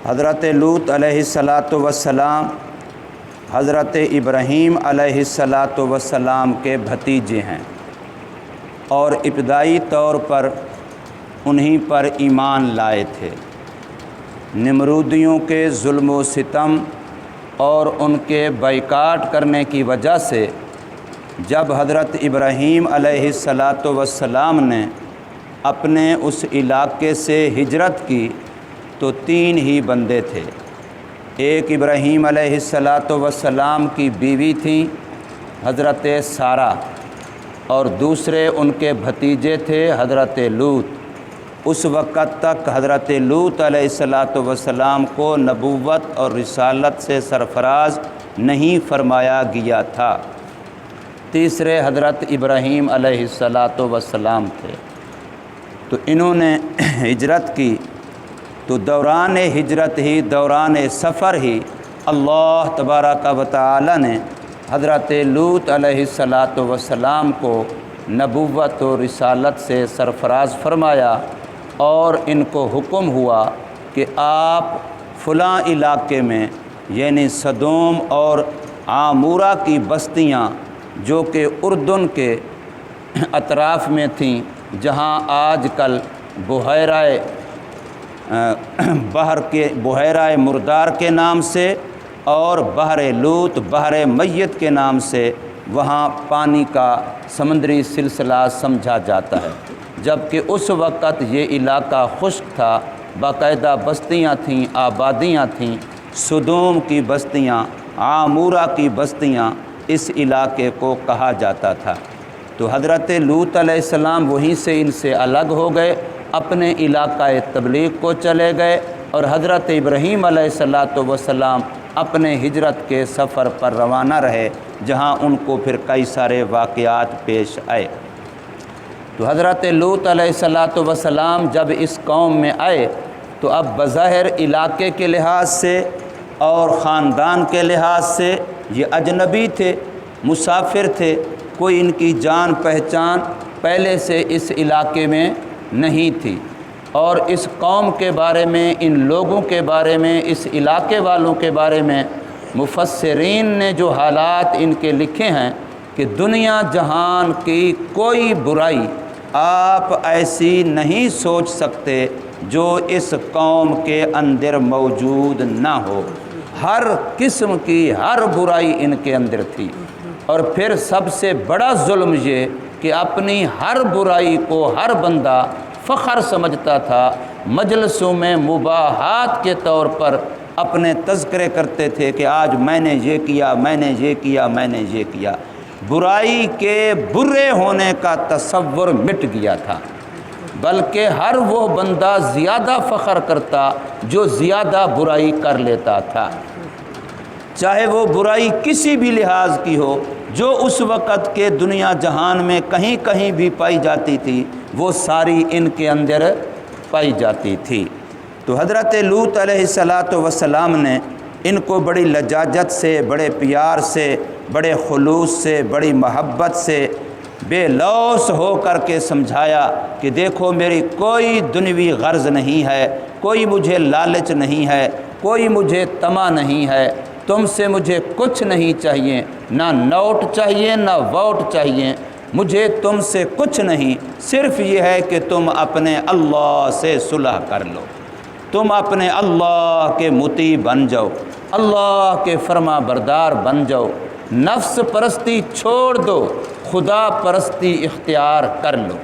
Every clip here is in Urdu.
حضرت لوط علیہ الصلاۃ والسلام حضرت ابراہیم علیہ الصلاۃ والسلام کے بھتیجے ہیں اور ابتدائی طور پر انہی پر ایمان لائے تھے۔ نمرودیوں کے ظلم و ستم اور ان کے بائیکاٹ کرنے کی وجہ سے جب حضرت ابراہیم علیہ الصلاۃ والسلام نے اپنے اس علاقے سے ہجرت کی تو 3 ہی بندے تھے۔ ایک ابراہیم علیہ الصلاۃ والسلام کی بیوی تھیں حضرت سارہ، اور دوسرے ان کے بھتیجے تھے حضرت لوط۔ اس وقت تک حضرت لوط علیہ الصلاۃ والسلام کو نبوت اور رسالت سے سرفراز نہیں فرمایا گیا تھا۔ تیسرے حضرت ابراہیم علیہ الصلاۃ والسلام تھے۔ تو انہوں نے ہجرت کی، تو دوران ہجرت ہی، دوران سفر ہی اللہ تبارک و تعالی نے حضرت لوط علیہ الصلاۃ والسلام کو نبوت و رسالت سے سرفراز فرمایا، اور ان کو حکم ہوا کہ آپ فلاں علاقے میں، یعنی سدوم اور عامورہ کی بستیاں جو کہ اردن کے اطراف میں تھیں، جہاں آج کل بحیرہ مردار کے نام سے اور بحر لوط، بحر میت کے نام سے وہاں پانی کا سمندری سلسلہ سمجھا جاتا ہے، جبکہ اس وقت یہ علاقہ خشک تھا، باقاعدہ بستیاں تھیں، آبادیاں تھیں، سدوم کی بستیاں، عامورہ کی بستیاں اس علاقے کو کہا جاتا تھا۔ تو حضرت لوط علیہ السلام وہیں سے ان سے الگ ہو گئے، اپنے علاقہ تبلیغ کو چلے گئے، اور حضرت ابراہیم علیہ الصلاۃ والسلام اپنے ہجرت کے سفر پر روانہ رہے، جہاں ان کو پھر کئی سارے واقعات پیش آئے۔ تو حضرت لوط علیہ الصلاۃ والسلام جب اس قوم میں آئے تو اب بظاہر علاقے کے لحاظ سے اور خاندان کے لحاظ سے یہ اجنبی تھے، مسافر تھے، کوئی ان کی جان پہچان پہلے سے اس علاقے میں نہیں تھی، اور اس قوم کے بارے میں، ان لوگوں کے بارے میں، اس علاقے والوں کے بارے میں مفسرین نے جو حالات ان کے لکھے ہیں کہ دنیا جہان کی کوئی برائی آپ ایسی نہیں سوچ سکتے جو اس قوم کے اندر موجود نہ ہو۔ ہر قسم کی ہر برائی ان کے اندر تھی، اور پھر سب سے بڑا ظلم یہ کہ اپنی ہر برائی کو ہر بندہ فخر سمجھتا تھا، مجلسوں میں مباحات کے طور پر اپنے تذکرے کرتے تھے کہ آج میں نے یہ کیا، میں نے یہ کیا، میں نے یہ کیا۔ برائی کے برے ہونے کا تصور مٹ گیا تھا، بلکہ ہر وہ بندہ زیادہ فخر کرتا جو زیادہ برائی کر لیتا تھا، چاہے وہ برائی کسی بھی لحاظ کی ہو، جو اس وقت کے دنیا جہان میں کہیں کہیں بھی پائی جاتی تھی، وہ ساری ان کے اندر پائی جاتی تھی۔ تو حضرت لوط علیہ الصلاۃ والسلام نے ان کو بڑی لجاجت سے، بڑے پیار سے، بڑے خلوص سے، بڑی محبت سے، بے لوث ہو کر کے سمجھایا کہ دیکھو میری کوئی دنیوی غرض نہیں ہے، کوئی مجھے لالچ نہیں ہے، کوئی مجھے طمع نہیں ہے، تم سے مجھے کچھ نہیں چاہیے، نہ نوٹ چاہیے نہ ووٹ چاہیے، مجھے تم سے کچھ نہیں، صرف یہ ہے کہ تم اپنے اللہ سے صلح کر لو، تم اپنے اللہ کے مطیع بن جاؤ، اللہ کے فرما بردار بن جاؤ، نفس پرستی چھوڑ دو، خدا پرستی اختیار کر لو،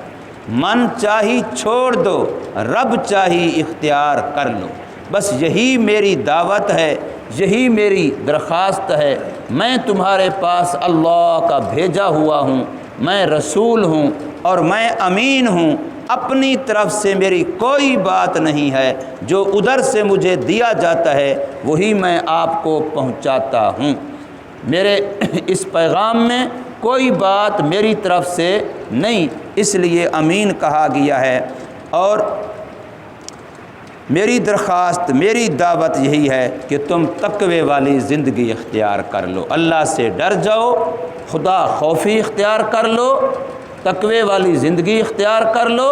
من چاہی چھوڑ دو، رب چاہی اختیار کر لو۔ بس یہی میری دعوت ہے، یہی میری درخواست ہے، میں تمہارے پاس اللہ کا بھیجا ہوا ہوں، میں رسول ہوں اور میں امین ہوں، اپنی طرف سے میری کوئی بات نہیں ہے، جو ادھر سے مجھے دیا جاتا ہے وہی میں آپ کو پہنچاتا ہوں، میرے اس پیغام میں کوئی بات میری طرف سے نہیں، اس لیے امین کہا گیا ہے۔ اور میری درخواست، میری دعوت یہی ہے کہ تم تقوی والی زندگی اختیار کر لو، اللہ سے ڈر جاؤ، خدا خوفی اختیار کر لو، تقوی والی زندگی اختیار کر لو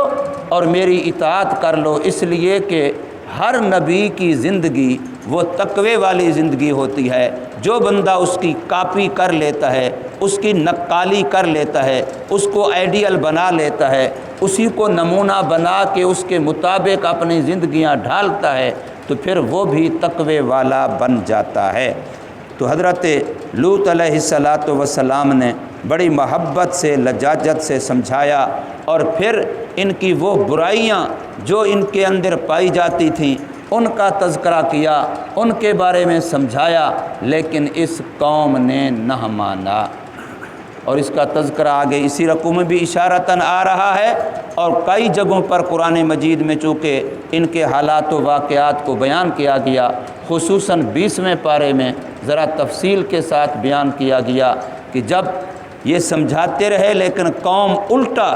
اور میری اطاعت کر لو، اس لیے کہ ہر نبی کی زندگی وہ تقوی والی زندگی ہوتی ہے۔ جو بندہ اس کی کاپی کر لیتا ہے، اس کی نقالی کر لیتا ہے، اس کو آئیڈیل بنا لیتا ہے، اسی کو نمونہ بنا کے اس کے مطابق اپنی زندگیاں ڈھالتا ہے، تو پھر وہ بھی تقوی والا بن جاتا ہے۔ تو حضرت لوط علیہ السلام نے بڑی محبت سے، لجاجت سے سمجھایا، اور پھر ان کی وہ برائیاں جو ان کے اندر پائی جاتی تھیں ان کا تذکرہ کیا، ان کے بارے میں سمجھایا، لیکن اس قوم نے نہ مانا۔ اور اس کا تذکرہ آگے اسی رقوع میں بھی اشارتاً آ رہا ہے، اور کئی جگہوں پر قرآن مجید میں چونکہ ان کے حالات و واقعات کو بیان کیا گیا، خصوصاً 20ویں پارے میں ذرا تفصیل کے ساتھ بیان کیا گیا کہ جب یہ سمجھاتے رہے لیکن قوم الٹا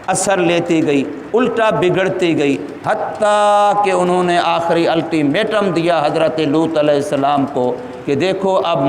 اثر لیتی گئی، الٹا بگڑتی گئی، حتیٰ کہ انہوں نے آخری الٹیمیٹم دیا حضرت لوط علیہ السلام کو کہ دیکھو اب